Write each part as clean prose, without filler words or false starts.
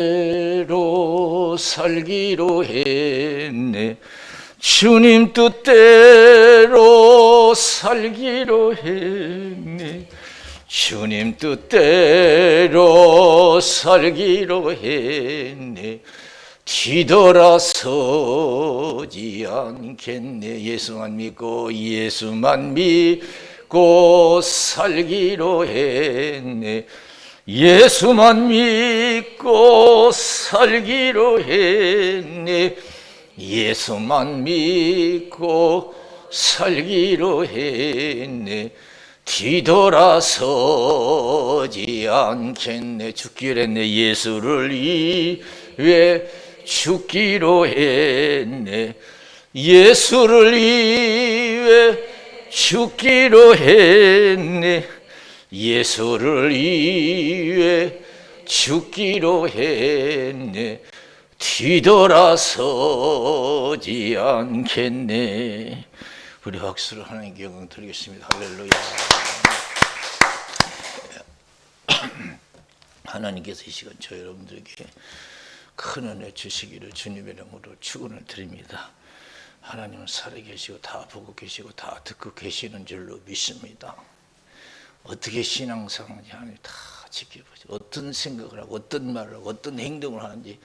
뜻대로 살기로 했네. 주님 뜻대로 살기로 했네. 주님 뜻대로 살기로 했네. 뒤돌아서지 않겠네. 예수만 믿고 살기로 했네. 예수만 믿고 살기로 했네. 예수만 믿고 살기로 했네. 뒤돌아서지 않겠네. 죽기로 했네. 예수를 위해 죽기로 했네. 예수를 위해 죽기로 했네. 예수를 위해 죽기로 했네. 뒤돌아서지 않겠네. 우리 박수로 하나님께 영광 드리겠습니다. 할렐루야. 하나님께서 이 시간 저 여러분들에게 큰 은혜 주시기를 주님의 이름으로 축원을 드립니다. 하나님은 살아계시고 다 보고 계시고 다 듣고 계시는 줄로 믿습니다. 어떻게 신앙생활을 하는지 다 지켜보죠. 어떤 생각을 하고 어떤 말을 하고 어떤 행동을 하는지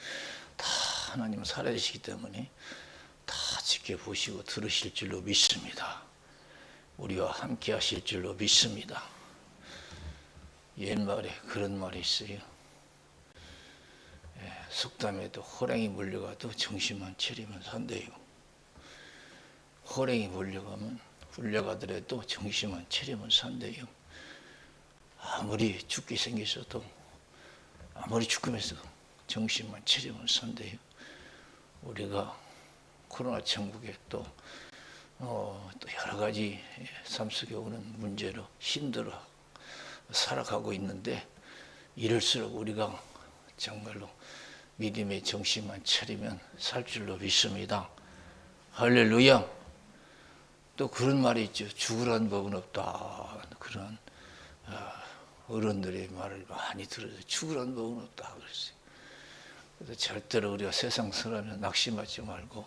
다 하나님은 살아계시기 때문에 다 지켜보시고 들으실 줄로 믿습니다. 우리와 함께 하실 줄로 믿습니다. 옛말에 그런 말이 있어요. 속담에도 호랑이 물려가도 정신만 차리면 산대요. 호랑이 물려가더라도 정신만 차리면 산대요. 아무리 죽게 생겼어도 아무리 죽으면서 정신만 차리면 산대요. 우리가 코로나 천국에 또 여러 가지 삶 속에 오는 문제로 힘들어 살아가고 있는데 이럴수록 우리가 정말로 믿음의 정신만 차리면 살 줄로 믿습니다. 할렐루야. 또 그런 말이 있죠. 죽으란 법은 없다. 그런 어른들의 말을 많이 들어서 죽으란 법은 없다 그랬어요. 그래서 절대로 우리가 세상 사람에 낙심하지 말고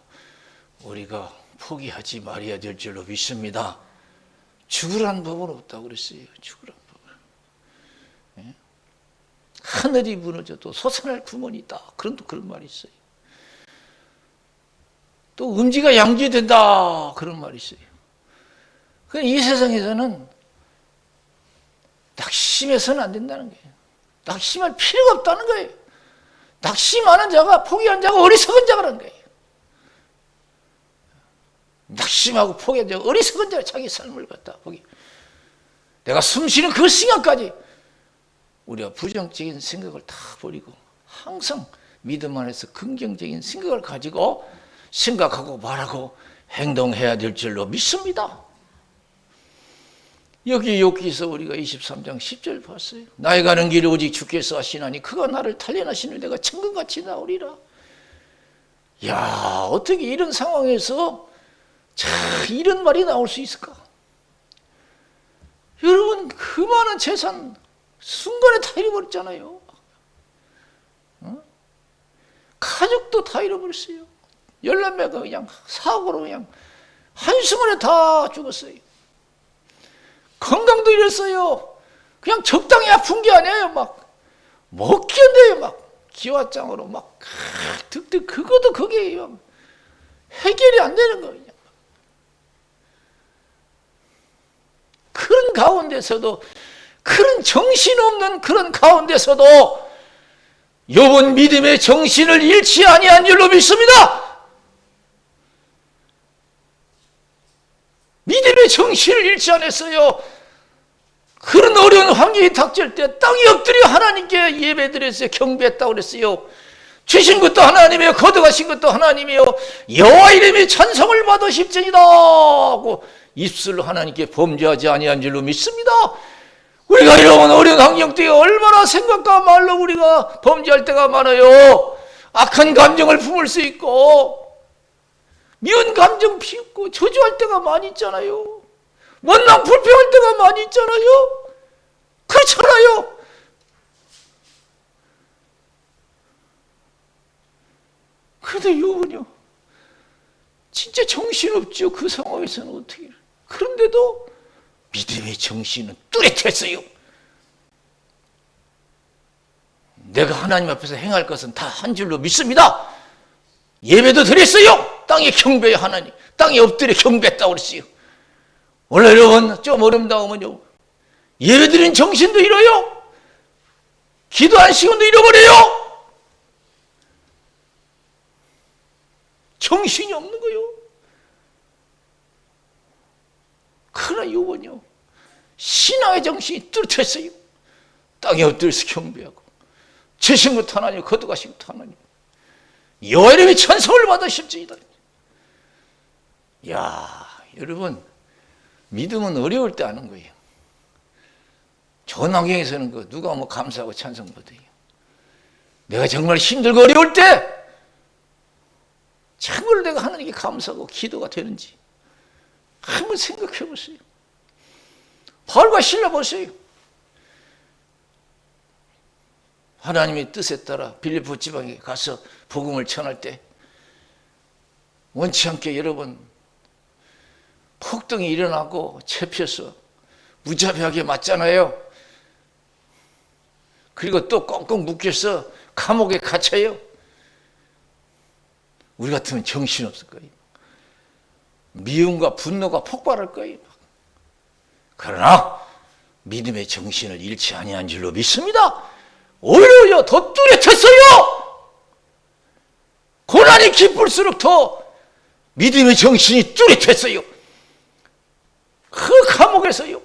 우리가 포기하지 말아야 될 줄로 믿습니다. 죽으란 법은 없다 그랬어요. 죽으란 법은. 예? 하늘이 무너져도 솟아날 구멍이 있다. 그런 말이 있어요. 또 음지가 양지된다. 그런 말이 있어요. 이 세상에서는 낙심해서는 안 된다는 거예요. 낙심할 필요가 없다는 거예요. 낙심하는 자가 포기한 자가 어리석은 자라는 거예요. 낙심하고 포기한 자가 어리석은 자가 자기 삶을 갖다 포기. 내가 숨쉬는 그 순간까지 우리가 부정적인 생각을 다 버리고 항상 믿음 안에서 긍정적인 생각을 가지고 생각하고 말하고 행동해야 될 줄로 믿습니다. 여기서 우리가 23장 10절 봤어요. 나의 가는 길을 오직 주께서 하시나니 그가 나를 단련하시는 내가 천금같이 나오리라. 야, 어떻게 이런 상황에서 이런 말이 나올 수 있을까? 여러분, 그 많은 재산 순간에 다 잃어버렸잖아요. 가족도 다 잃어버렸어요. 열남매가 그냥 사고로 그냥 한순간에 다 죽었어요. 건강도 잃었어요. 그냥 적당히 아픈 게 아니에요. 막 못 견뎌요. 막 기와장으로 막 득득 그것도 그게 해결이 안 되는 거예요. 그런 가운데서도 그런 정신없는 그런 가운데서도 욥은 믿음의 정신을 잃지 아니한 줄로 믿습니다. 믿음의 정신을 잃지 않았어요. 그런 어려운 환경이 닥칠 때 땅에 엎드려 하나님께 예배드렸어요. 경배했다고 그랬어요. 주신 것도 하나님이요 거둬가신 것도 하나님이요 여호와 이름의 찬송을 받으십지니라 하고 입술로 하나님께 범죄하지 아니한 줄로 믿습니다. 우리가 이런 어려운 환경 때에 얼마나 생각과 말로 우리가 범죄할 때가 많아요. 악한 감정을 품을 수 있고 미운 감정 피우고 저주할 때가 많이 있잖아요. 원망 불평할 때가 많이 있잖아요. 그렇잖아요. 그런데 요번요 진짜 정신없죠. 그 상황에서는 어떻게. 그런데도 믿음의 정신은 뚜렷했어요. 내가 하나님 앞에서 행할 것은 다 한 줄로 믿습니다. 예배도 드렸어요. 땅에 경배해 하나님. 땅에 엎드려 경배했다고 그랬어요. 원래 여러분 좀 어렵다면요 예배 드린 정신도 잃어요. 기도한 시간도 잃어버려요. 정신이 없는 거요. 그러나 요번요 신앙의 정신이 뚜렷했어요. 땅에 엎드려서 경배하고 주신 것 하나님 거두가신 것 하나님 여호와 이름의 찬송을 받으십시다. 야 여러분 믿음은 어려울 때 하는 거예요. 좋은 환경에서는 그 누가 뭐 감사하고 찬송 못해요. 내가 정말 힘들고 어려울 때 참으로 내가 하나님께 감사하고 기도가 되는지 한번 생각해 보세요. 바울과 실라 보세요. 하나님의 뜻에 따라 빌립보 지방에 가서 복음을 전할 때 원치 않게 여러분 폭동이 일어나고 잡혀서 무자비하게 맞잖아요. 그리고 또 꽁꽁 묶여서 감옥에 갇혀요. 우리 같으면 정신없을 거예요. 미움과 분노가 폭발할 거예요. 그러나 믿음의 정신을 잃지 아니한 줄로 믿습니다. 오히려 더 뚜렷했어요. 고난이 깊을수록 더 믿음의 정신이 뚜렷했어요. 그 감옥에서요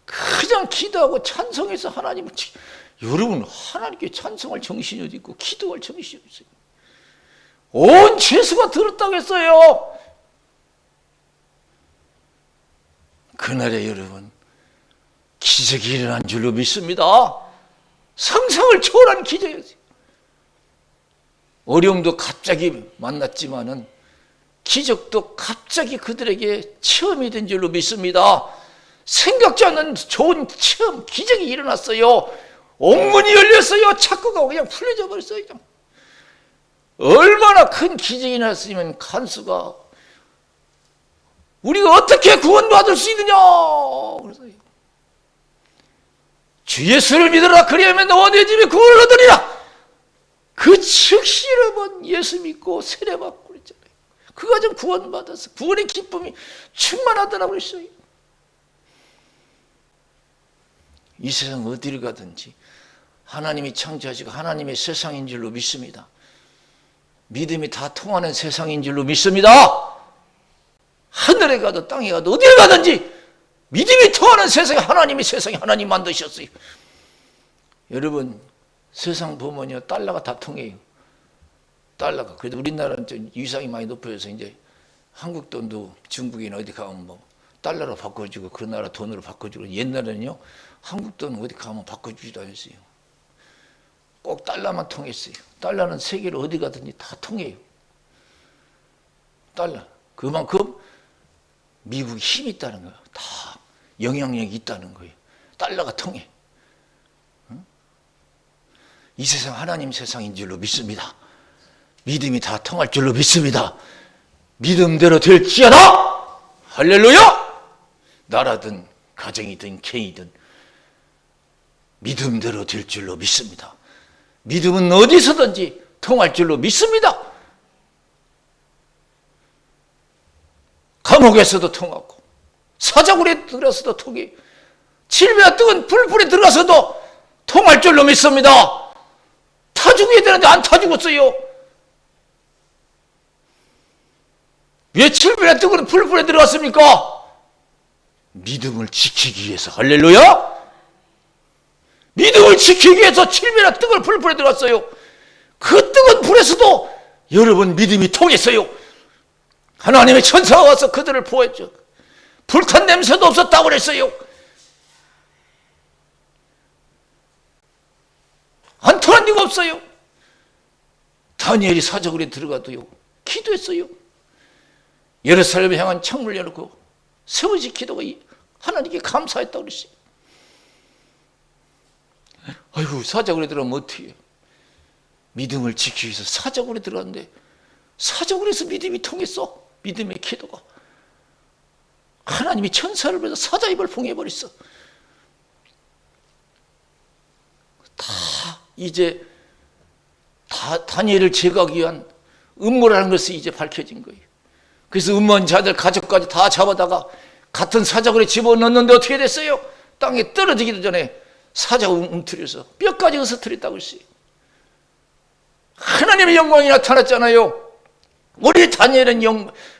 그냥 기도하고 찬송해서 하나님을 여러분 하나님께 찬송할 정신이 어디 있고 기도할 정신이 없어요. 온 죄수가 들었다고 했어요. 그날에 여러분 기적이 일어난 줄로 믿습니다. 상상을 초월한 기적이었어요. 어려움도 갑자기 만났지만은 기적도 갑자기 그들에게 체험이 된 줄로 믿습니다. 생각지 않는 좋은 체험, 기적이 일어났어요. 옥문이 열렸어요. 착고가 그냥 풀려져 버렸어요. 얼마나 큰 기적이 났으면 간수가 우리가 어떻게 구원받을 수 있느냐 그래서요. 주 예수를 믿으라 그리하면 너와 내 집에 구원을 얻으리라. 그 즉시 여러분 예수 믿고 세례받고 그랬잖아요. 그 과정 구원받아서 구원의 기쁨이 충만하더라고 그랬어요. 이 세상 어디를 가든지 하나님이 창조하시고 하나님의 세상인 줄로 믿습니다. 믿음이 다 통하는 세상인 줄로 믿습니다. 하늘에 가도 땅에 가도 어디를 가든지 믿음이 통하는 세상에 하나님이 세상에 하나님 만드셨어요. 여러분 세상 보면요 달러가 다 통해요. 달러가. 그래도 우리나라는 좀 위상이 많이 높아져서 이제 한국 돈도 중국이나 어디 가면 뭐 달러로 바꿔주고 그 나라 돈으로 바꿔주고 옛날에는요 한국 돈 어디 가면 바꿔주지도 않았어요. 꼭 달러만 통했어요. 달러는 세계로 어디 가든지 다 통해요. 달러. 그만큼 미국이 힘이 있다는 거예요. 다 영향력이 있다는 거예요. 달러가 통해. 이 세상 하나님 세상인 줄로 믿습니다. 믿음이 다 통할 줄로 믿습니다. 믿음대로 될지어다. 할렐루야. 나라든 가정이든 개인이든 믿음대로 될 줄로 믿습니다. 믿음은 어디서든지 통할 줄로 믿습니다. 감옥에서도 통하고 사자굴에 들어가서도 통해 질병 뜨거운 불불에 들어가서도 통할 줄로 믿습니다. 타 죽어야 되는데 안 타 죽었어요. 왜 질병에 뜨거운 불불에 들어갔습니까? 믿음을 지키기 위해서. 할렐루야. 믿음을 지키기 위해서 질병에 뜨거운 불불에 들어갔어요. 그 뜨거운 불에서도 여러분 믿음이 통했어요. 하나님의 천사가 와서 그들을 보호했죠. 불탄 냄새도 없었다고 그랬어요. 안 통한 데가 없어요. 다니엘이 사자굴에 들어가도요 기도했어요. 예루살렘을 향한 창문을 열고 세워지 기도가 하나님께 감사했다고 그랬어요. 아이고 사자굴에 들어가면 어떻게 해요? 믿음을 지키기 위해서 사적으로 들어갔는데 사적으로 해서 믿음이 통했어. 믿음의 기도가. 하나님이 천사를 보내서 사자입을 봉해버렸어. 이제 다니엘을 제거하기 위한 음모라는 것이 이제 밝혀진 거예요. 그래서 음모한 자들 가족까지 다 잡아다가 같은 사자굴에 집어넣는데 어떻게 됐어요? 땅에 떨어지기도 전에 사자가 움트려서 뼈까지 으스트렸다고 했어요. 하나님의 영광이 나타났잖아요. 우리 다니엘은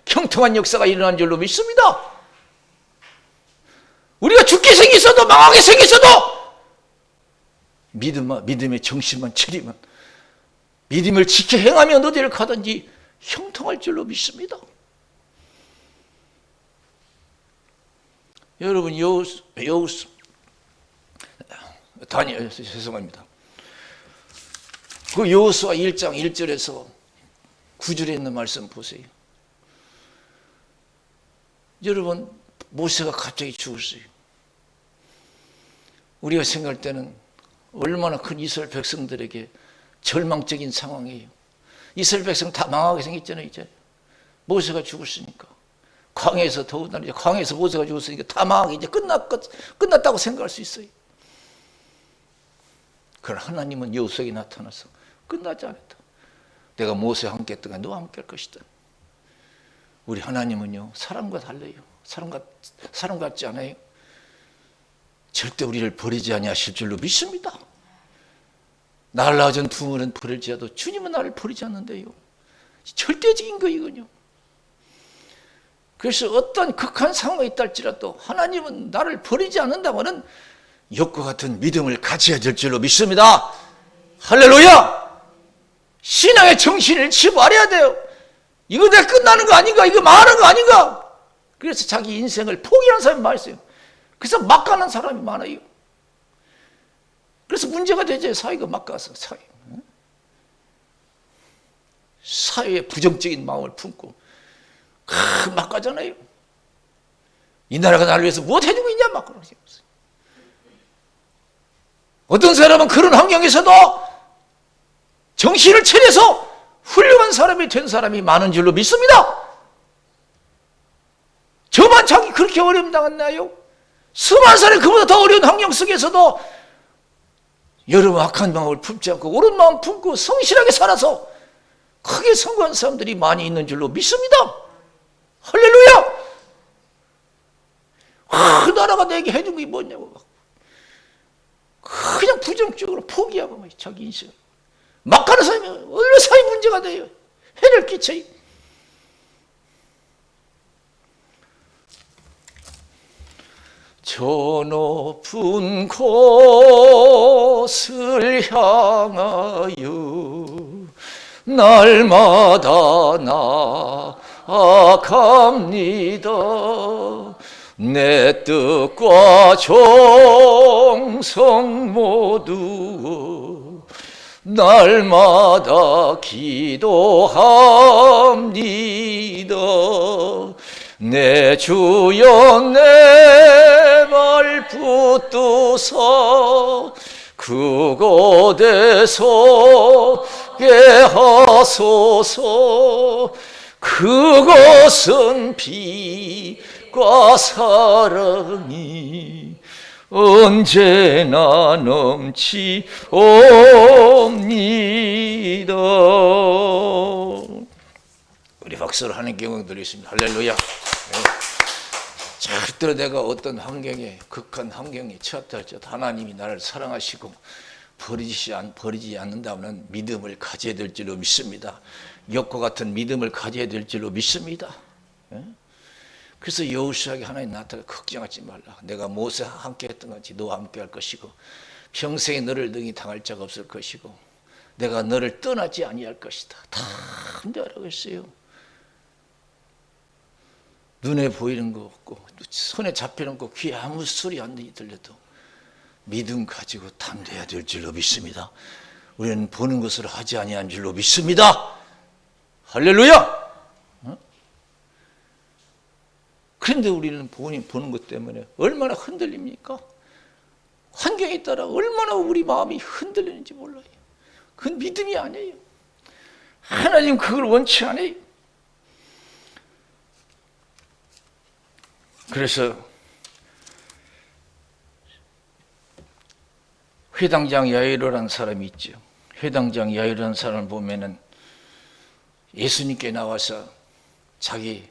형통한 역사가 일어난 줄로 믿습니다. 우리가 죽게 생겼어도 망하게 생겼어도 믿음의 정신만 차리면, 믿음을 지켜 행하면 어디를 가든지 형통할 줄로 믿습니다. 여러분, 죄송합니다. 그 여호수아 1장 1절에서 9절에 있는 말씀 보세요. 여러분, 모세가 갑자기 죽었어요. 우리가 생각할 때는 얼마나 큰 이스라엘 백성들에게 절망적인 상황이에요. 이스라엘 백성 다 망하게 생겼잖아요. 이제 모세가 죽었으니까. 광야에서 더군다나 이제 광야에서 모세가 죽었으니까 다 망하게 이제 끝났다고 생각할 수 있어요. 그러나 하나님은 여호수아에게 나타나서 끝나지 않았다. 내가 모세와 함께 했던 건 너와 함께 할 것이다. 우리 하나님은요, 사람과 달라요. 사람 같지 않아요. 절대 우리를 버리지 아니하실 줄로 믿습니다. 나를 낳아준 부모는 버릴지라도 주님은 나를 버리지 않는데요. 절대적인 거이군요. 그래서 어떤 극한 상황이 있다 할지라도 하나님은 나를 버리지 않는다고는 욕과 같은 믿음을 가져야 될 줄로 믿습니다. 할렐루야! 신앙의 정신을 치고 알아야 돼요. 이거 내가 끝나는 거 아닌가? 이거 망하는 거 아닌가? 그래서 자기 인생을 포기하는 사람이 많이 있어요. 그래서 막 가는 사람이 많아요. 그래서 문제가 되죠. 사회가 막 가서 사회에 부정적인 마음을 품고 막 가잖아요. 이 나라가 나를 위해서 무엇 해주고 있냐 막 그러죠. 어떤 사람은 그런 환경에서도 정신을 차려서 훌륭한 사람이 된 사람이 많은 줄로 믿습니다. 저만 자기 그렇게 어려움 당했나요? 수많은 사람이 그보다 더 어려운 환경 속에서도 여러분 악한 마음을 품지 않고 옳은 마음 품고 성실하게 살아서 크게 성공한 사람들이 많이 있는 줄로 믿습니다. 할렐루야! 그 나라가 내게 해준 게 뭐냐고 그냥 부정적으로 포기하고 자기 인생을 막 가는 사람이 얼마나 사회 문제가 돼요. 해를 끼쳐요. 저 높은 곳을 향하여 날마다 나아갑니다. 내 뜻과 정성 모두 날마다 기도합니다. 내 주여 내 발 붙드사 그곳에 서게 하소서. 그것은 빛과 사랑이 언제나 넘치옵니다. 우리 박수를 하는 경우들이 있습니다. 할렐루야. 절대로 내가 어떤 환경에 극한 환경에 처했다 할지라도 하나님이 나를 사랑하시고 버리지 않는다면 믿음을 가져야 될 줄로 믿습니다. 욕과 같은 믿음을 가져야 될 줄로 믿습니다. 그래서 여호수아에게 하나님 나타나 걱정하지 말라. 내가 모세와 함께 했던 같이 너와 함께 할 것이고 평생에 너를 능히 당할 자가 없을 것이고 내가 너를 떠나지 아니할 것이다. 다 함께하라고 했어요. 눈에 보이는 거 없고 손에 잡히는 거 귀에 아무 소리 안 들려도 믿음 가지고 담대해야 될 줄로 믿습니다. 우리는 보는 것을 하지 아니한 줄로 믿습니다. 할렐루야. 그런데 우리는 보는 것 때문에 얼마나 흔들립니까? 환경에 따라 얼마나 우리 마음이 흔들리는지 몰라요. 그건 믿음이 아니에요. 하나님 그걸 원치 않아요. 그래서 회당장 야이로라는 사람이 있죠. 회당장 야이로라는 사람을 보면은 예수님께 나와서 자기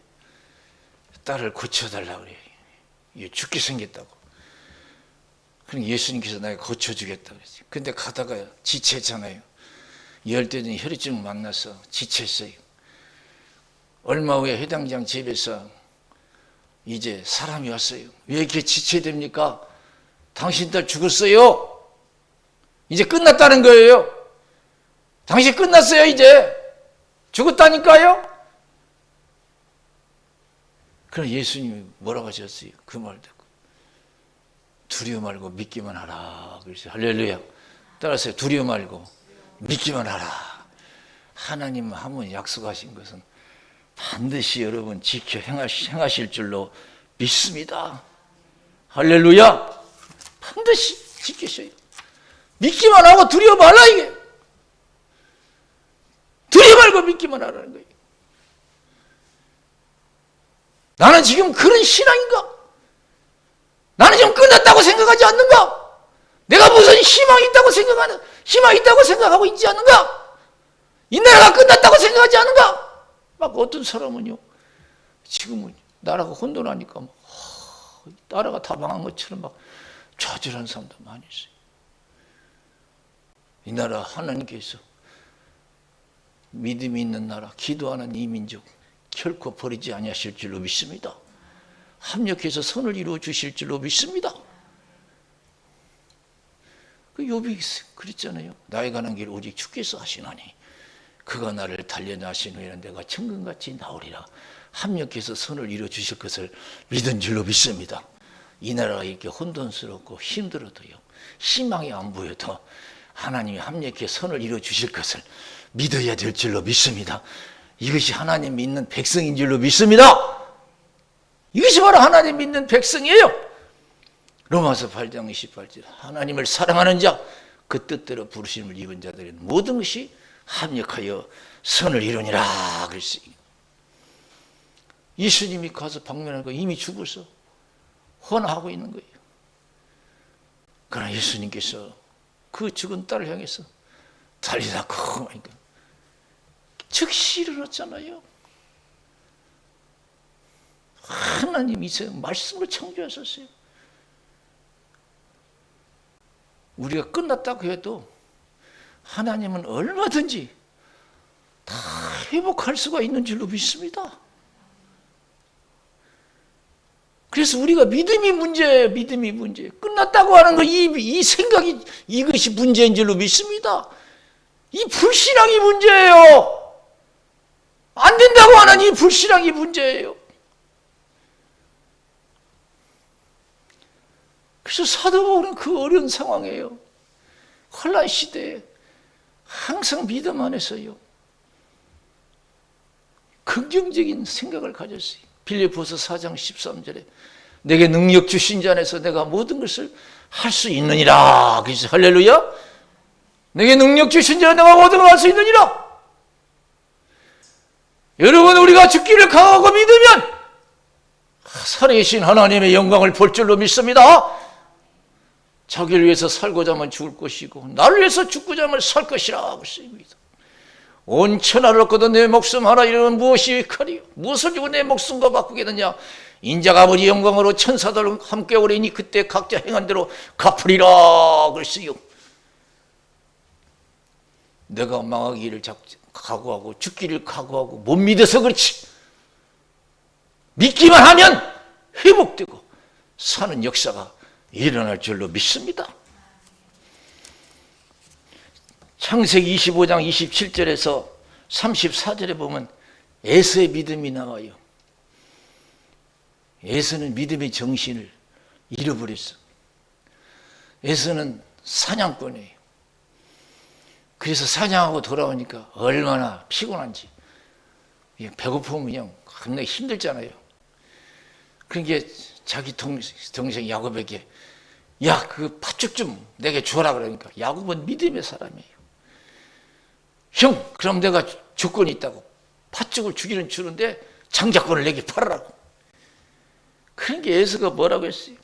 딸을 고쳐달라고 그래요. 이게 죽게 생겼다고. 그러니까 예수님께서 내가 고쳐주겠다고 그랬어요. 근데 가다가 지체했잖아요. 열대된 혈류증 만나서 지체했어요. 얼마 후에 회당장 집에서 이제 사람이 왔어요. 왜 이렇게 지체됩니까? 당신 딸 죽었어요. 이제 끝났다는 거예요. 당신 끝났어요. 이제 죽었다니까요. 그럼 예수님이 뭐라고 하셨어요? 그 말 듣고 두려워 말고 믿기만 하라. 그래서 할렐루야. 따라서 두려워 말고 믿기만 하라. 하나님 한번 약속하신 것은 반드시 여러분 지켜 행하실 줄로 믿습니다. 할렐루야. 반드시 지키셔요. 믿기만 하고 두려워 말라 이게. 두려워 말고 믿기만 하라는 거예요. 나는 지금 그런 신앙인가? 나는 지금 끝났다고 생각하지 않는가? 내가 무슨 희망이 있다고 생각하고 있지 않는가? 이 나라가 끝났다고 생각하지 않는가? 막 어떤 사람은요, 지금은 나라가 혼돈하니까 나라가 다 망한 것처럼 막 좌절한 사람도 많이 있어요. 이 나라 하나님께서 믿음이 있는 나라, 기도하는 이 민족 결코 버리지 아니하실 줄로 믿습니다. 합력해서 선을 이루어 주실 줄로 믿습니다. 그 욥이 그랬잖아요. 나에 관한 길 오직 주께서 하시나니 그가 나를 단련하신 후에는 내가 천근같이 나오리라. 합력해서 선을 이루어 주실 것을 믿은 줄로 믿습니다. 이 나라가 이렇게 혼돈스럽고 힘들어도요, 희망이 안 보여도 하나님이 합력해 선을 이루어 주실 것을 믿어야 될 줄로 믿습니다. 이것이 하나님 믿는 백성인 줄로 믿습니다. 이것이 바로 하나님 믿는 백성이에요. 로마서 8장 28절 하나님을 사랑하는 자 그 뜻대로 부르심을 입은 자들은 모든 것이 합력하여 선을 이루니라 그랬어요. 예수님이 가서 방문하는 거 이미 죽어서 헌하고 있는 거예요. 그러나 예수님께서 그 죽은 딸을 향해서 달리다 쿵 즉시 일어났잖아요. 하나님 이 세상 말씀으로 창조하셨어요. 우리가 끝났다고 해도 하나님은 얼마든지 다 회복할 수가 있는 줄로 믿습니다. 그래서 우리가 믿음이 문제예요. 믿음이 문제예요. 끝났다고 하는 거, 이 생각이 이것이 문제인 줄로 믿습니다. 이 불신앙이 문제예요. 안 된다고 하는 이 불신앙이 문제예요. 그래서 사도 바울은 그 어려운 상황이에요. 혼란 시대에 항상 믿음 안에서요, 긍정적인 생각을 가졌어요. 빌립보서 4장 13절에 내게 능력 주신 자 안에서 내가 모든 것을 할 수 있느니라. 그래서 할렐루야. 내게 능력 주신 자 내가 모든 걸 할 수 있느니라. 여러분, 우리가 죽기를 강하고 믿으면 살아계신 하나님의 영광을 볼 줄로 믿습니다. 자기를 위해서 살고자 하면 죽을 것이고 나를 위해서 죽고자 하면 살 것이라 그랬습니다. 온 천하를 얻고도 내 목숨 하나 잃으면 무엇이 유익하리요? 무엇을 주고 내 목숨과 바꾸겠느냐? 인자가 아버지 영광으로 천사들 함께 오리니 그때 각자 행한 대로 갚으리라 그랬어요. 내가 망하기를 각오하고 죽기를 각오하고 못 믿어서 그렇지, 믿기만 하면 회복되고 사는 역사가 일어날 줄로 믿습니다. 창세기 25장 27절에서 34절에 보면 에서의 믿음이 나와요. 에서는 믿음의 정신을 잃어버렸어. 에서는 사냥꾼이에요. 그래서 사냥하고 돌아오니까 얼마나 피곤한지, 배고프면 그냥 겁나 힘들잖아요. 그러니까 자기 동생 야곱에게 야, 그 팥죽 좀 내게 주라 그러니까 야곱은 믿음의 사람이에요. 형, 그럼 내가 조건이 있다고. 팥죽을 주기는 주는데 장자권을 내게 팔아라고. 그런 게 에서가 뭐라고 했어요?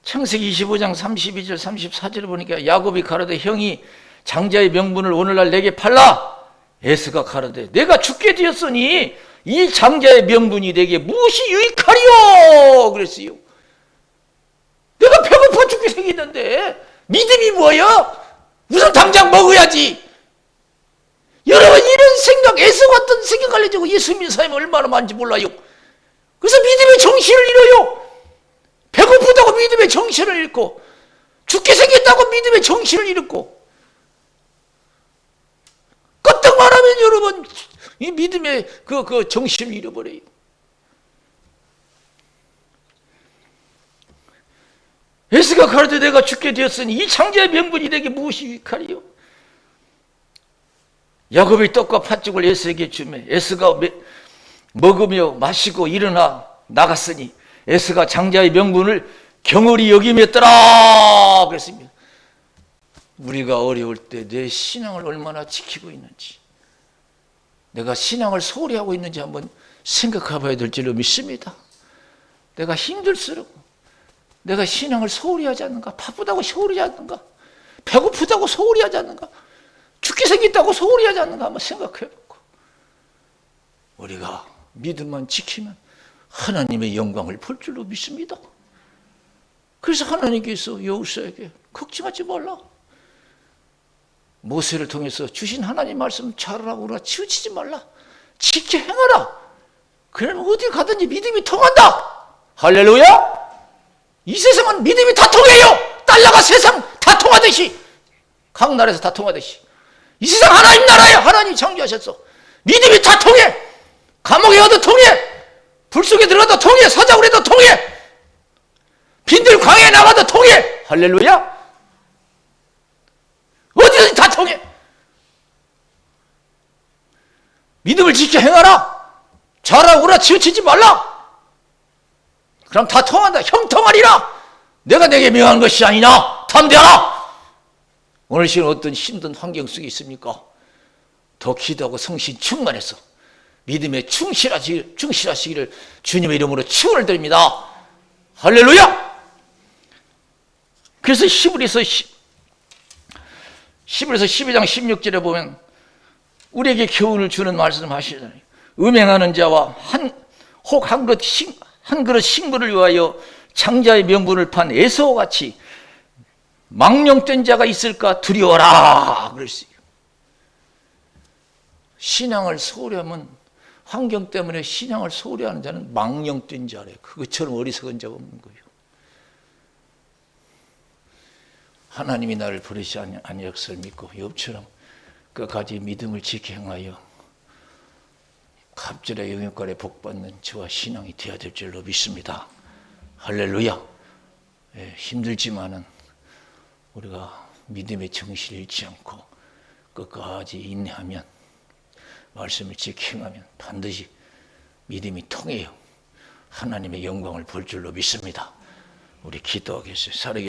창세기 25장 32절 34절을 보니까 야곱이 가로되 형이 장자의 명분을 오늘날 내게 팔라. 에서가 가로되 내가 죽게 되었으니 이 장자의 명분이 내게 무엇이 유익하리요? 그랬어요. 내가 배고파 죽게 생겼는데 믿음이 뭐야? 우선 당장 먹어야지. 여러분, 이런 생각, 에서 같은 생각을 가지고 예수 믿는 사람이 얼마나 많은지 몰라요. 그래서 믿음의 정신을 잃어요. 배고프다고 믿음의 정신을 잃고, 죽게 생겼다고 믿음의 정신을 잃고, 껐딱 말하면 여러분 이 믿음의 그 정신을 잃어버려요. 에서가 가로되 내가 죽게 되었으니 이 장자의 명분이 내게 무엇이 유익하리요? 야곱이 떡과 팥죽을 에서에게 주매 에서가 먹으며 마시고 일어나 나갔으니 에서가 장자의 명분을 경홀히 여김했더라 그랬습니다. 우리가 어려울 때 내 신앙을 얼마나 지키고 있는지, 내가 신앙을 소홀히 하고 있는지 한번 생각해 봐야 될 줄로 믿습니다. 내가 힘들수록 내가 신앙을 소홀히 하지 않는가? 바쁘다고 소홀히 하지 않는가? 배고프다고 소홀히 하지 않는가? 죽게 생겼다고 소홀히 하지 않는가? 한번 생각해 보고, 우리가 믿음만 지키면 하나님의 영광을 볼 줄로 믿습니다. 그래서 하나님께서 여호수아에게 걱정하지 말라. 모세를 통해서 주신 하나님 말씀 잘하라고 그러나 치우치지 말라. 지켜 행하라. 그러면 어디 가든지 믿음이 통한다. 할렐루야. 이 세상은 믿음이 다 통해요. 달러가 세상 다 통하듯이, 각 나라에서 다 통하듯이 이 세상 하나님 나라예요. 하나님이 창조하셨어. 믿음이 다 통해. 감옥에 가도 통해, 불 속에 들어가도 통해, 사자굴에 도 통해, 빈들 광야에 나가도 통해. 할렐루야. 어디든지 다 통해. 믿음을 지켜 행하라. 잘하거나 치우치지 말라. 그럼 다 통한다. 형통하리라. 내가 내게 명한 것이 아니냐. 담대하라. 오늘 시간 어떤 힘든 환경 속에 있습니까? 더 기도하고 성신 충만해서 믿음에 충실하시기를 주님의 이름으로 축원을 드립니다. 할렐루야. 그래서 히브리서 12장 16절에 보면 우리에게 교훈을 주는 말씀을 하시잖아요. 음행하는 자와 한 그릇 식물을 위하여 장자의 명분을 판 에서와 같이 망령된 자가 있을까 두려워라 그랬어요. 신앙을 소홀히 하면, 환경 때문에 신앙을 소홀히 하는 자는 망령된 자래. 그것처럼 어리석은 자가 없는 거예요. 하나님이 나를 버리지 아니할 것을 믿고 욥처럼 끝까지 믿음을 지켜 행하여 갑절의 영역간에 복받는 저와 신앙이 되어야 될 줄로 믿습니다. 할렐루야. 힘들지만은 우리가 믿음의 정신을 잃지 않고 끝까지 인내하면, 말씀을 지켜 행하면 반드시 믿음이 통해요. 하나님의 영광을 볼 줄로 믿습니다. 우리 기도하겠어요.